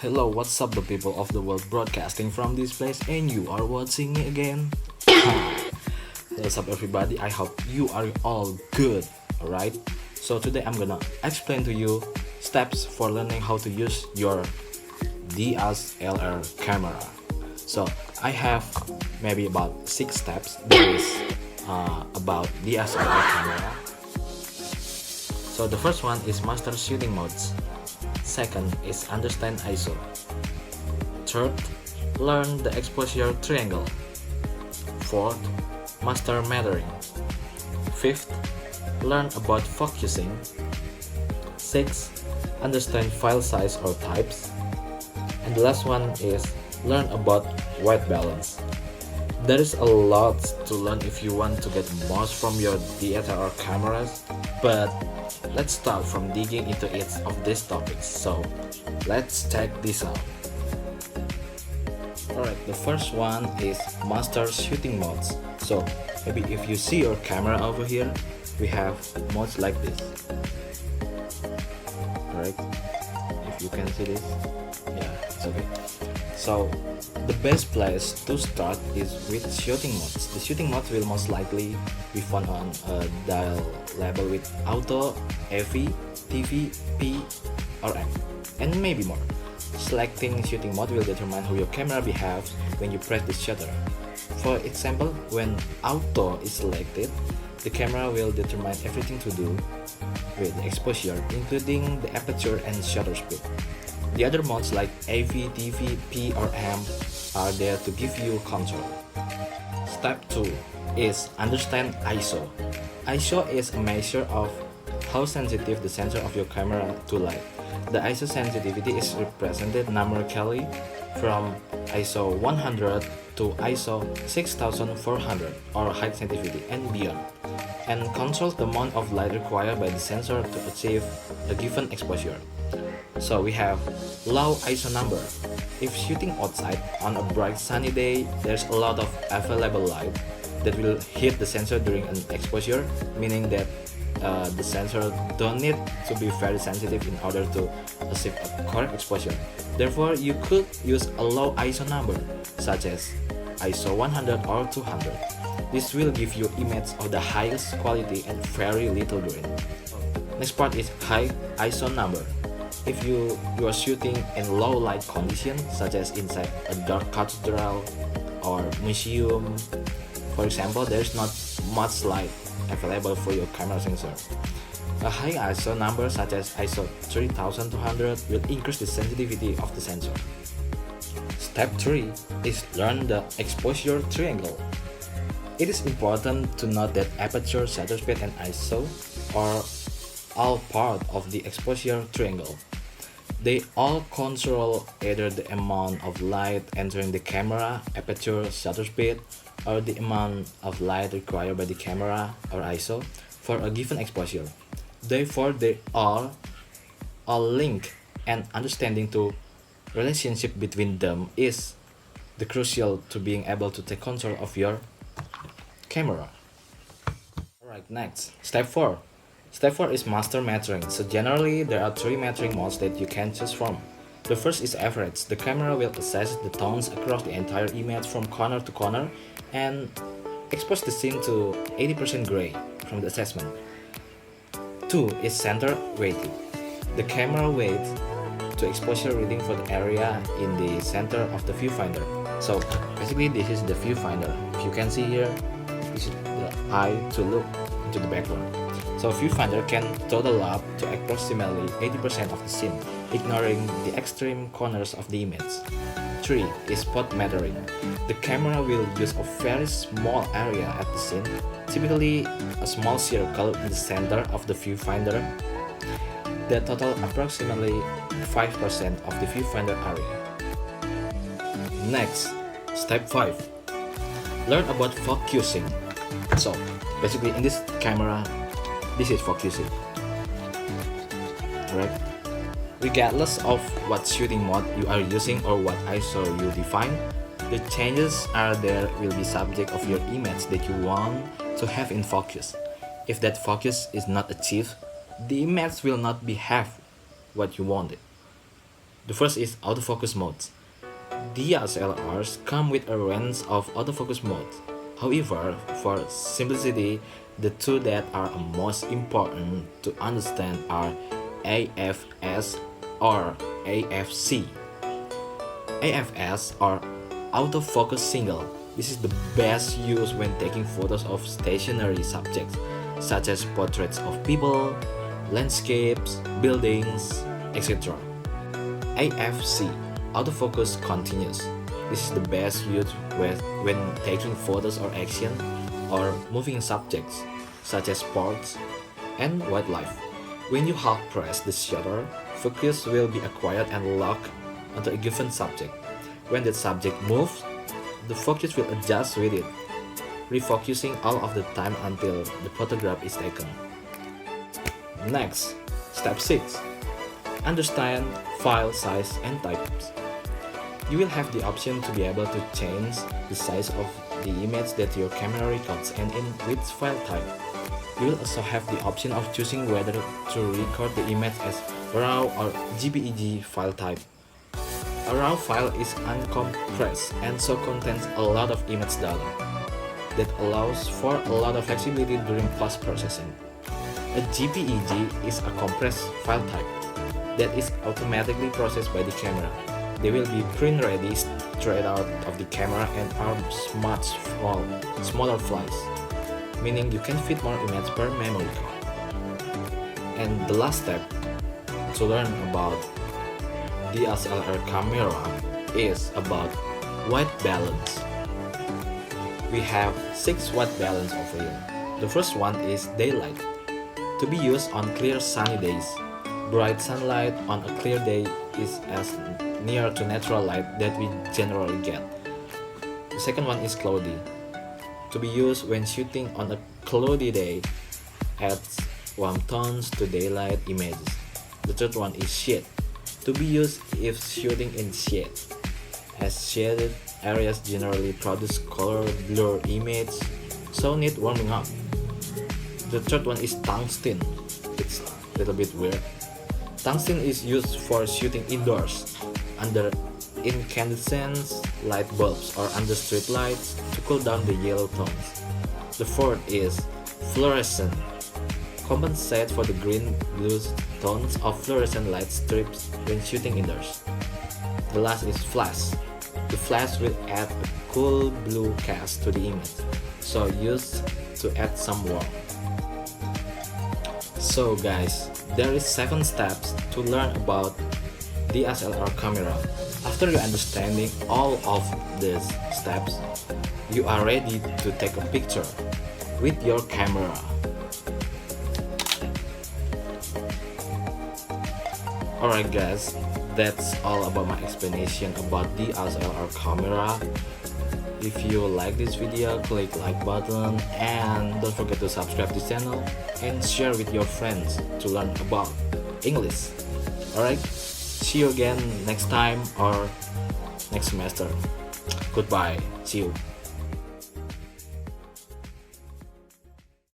Hello, what's up, the people of the world, broadcasting from this place, and you are watching me again. What's up, everybody? I hope you are all good, alright? So, today I'm gonna explain to you steps for learning how to use your DSLR camera. So, I have maybe about 6 steps that is about DSLR camera. So, the first one is master shooting modes. Second is understand ISO. Third, learn the exposure triangle. Fourth, master metering. Fifth, learn about focusing. Sixth, understand file size or types. And the last one is learn about white balance. There is a lot to learn if you want to get most from your DSLR cameras, but let's start from digging into each of these topics. So let's check this out. Alright, the first one is master shooting modes. So maybe if you see your camera over here, we have modes like this. Alright, if you can see this, yeah, it's okay. So the best place to start is with shooting modes. The shooting modes will most likely be found on a dial label with auto, AV, TV, P, or M, and maybe more. Selecting shooting mode will determine how your camera behaves when you press the shutter. For example, when auto is selected, the camera will determine everything to do with the exposure, including the aperture and shutter speed. The other modes like AV, TV, P, or M are there to give you control. Step 2 is understand ISO. ISO is a measure of how sensitive the sensor of your camera to light. The ISO sensitivity is represented numerically from ISO 100 to ISO 6400 or high sensitivity and beyond, and controls the amount of light required by the sensor to achieve a given exposure. So we have low ISO number. If shooting outside on a bright sunny day, there's a lot of available light that will hit the sensor during an exposure, meaning that the sensor don't need to be very sensitive in order to achieve a correct exposure. Therefore, you could use a low ISO number, such as ISO 100 or 200. This will give you image of the highest quality and very little grain. Next part is high ISO number. If you are shooting in low light conditions, such as inside a dark cathedral or museum, for example, there's not much light available for your camera sensor. A high ISO number such as ISO 3200 will increase the sensitivity of the sensor. Step 3 is learn the exposure triangle. It is important to note that aperture, shutter speed, and ISO are all part of the exposure triangle. They all control either the amount of light entering the camera, aperture, shutter speed, or the amount of light required by the camera or ISO for a given exposure. Therefore, they are all linked, and understanding the relationship between them is the crucial to being able to take control of your camera. Alright, next, step 4. Step 4 is master metering. So generally, there are 3 metering modes that you can choose from. The first is average. The camera will assess the tones across the entire image from corner to corner and expose the scene to 80% gray from the assessment. 2 is center weighting. The camera weights to exposure reading for the area in the center of the viewfinder. So basically, this is the viewfinder. If you can see here, this is the eye to look into the background. So viewfinder can total up to approximately 80% of the scene, ignoring the extreme corners of the image. 3 is spot metering. The camera will use a very small area at the scene, typically a small circle in the center of the viewfinder that total approximately 5% of the viewfinder area. Next, step 5. Learn about focusing. So basically, in this camera, this is focusing. Alright. Regardless of what shooting mode you are using or what ISO you define, the changes are there will be subject of your image that you want to have in focus. If that focus is not achieved, the image will not behave what you wanted. The first is autofocus modes. DSLRs come with a range of autofocus modes. However, for simplicity, the two that are most important to understand are AFS or AFC. AFS or autofocus single. This is the best used when taking photos of stationary subjects such as portraits of people, landscapes, buildings, etc. AFC, autofocus continuous. This is the best used when taking photos or action or moving subjects such as sports and wildlife. When you hard press the shutter, focus will be acquired and locked onto a given subject. When that subject moves, the focus will adjust with it, refocusing all of the time until the photograph is taken. Next, step 6. Understand file size and types. You will have the option to be able to change the size of the image that your camera records and in which file type. You will also have the option of choosing whether to record the image as RAW or JPEG file type. A RAW file is uncompressed and so contains a lot of image data that allows for a lot of flexibility during post-processing. A JPEG is a compressed file type that is automatically processed by the camera. They will be print ready straight out of the camera and are much smaller files, meaning you can fit more images per memory card. And the last step to learn about DSLR camera is about white balance. We have 6 white balance over here. The first one is daylight, to be used on clear sunny days. Bright sunlight on a clear day is as near to natural light that we generally get. The second one is cloudy, to be used when shooting on a cloudy day, adds warm tones to daylight images. The third one is shade, to be used if shooting in shade, as shaded areas generally produce color blur image, so need warming up. The third one is tungsten. It's a little bit weird. Tungsten is used for shooting indoors, under incandescent light bulbs or under street lights to cool down the yellow tones. The fourth is fluorescent, compensate for the green-blue tones of fluorescent light strips when shooting indoors. The last is flash. The flash will add a cool blue cast to the image, so used to add some warmth. So guys, there is 7 steps to learn about DSLR camera. After you understanding all of these steps, you are ready to take a picture with your camera. Alright guys, that's all about my explanation about DSLR camera. If you like this video, click like button and don't forget to subscribe this channel and share with your friends to learn about English. Alright, see you again next time or next semester. Goodbye, see you.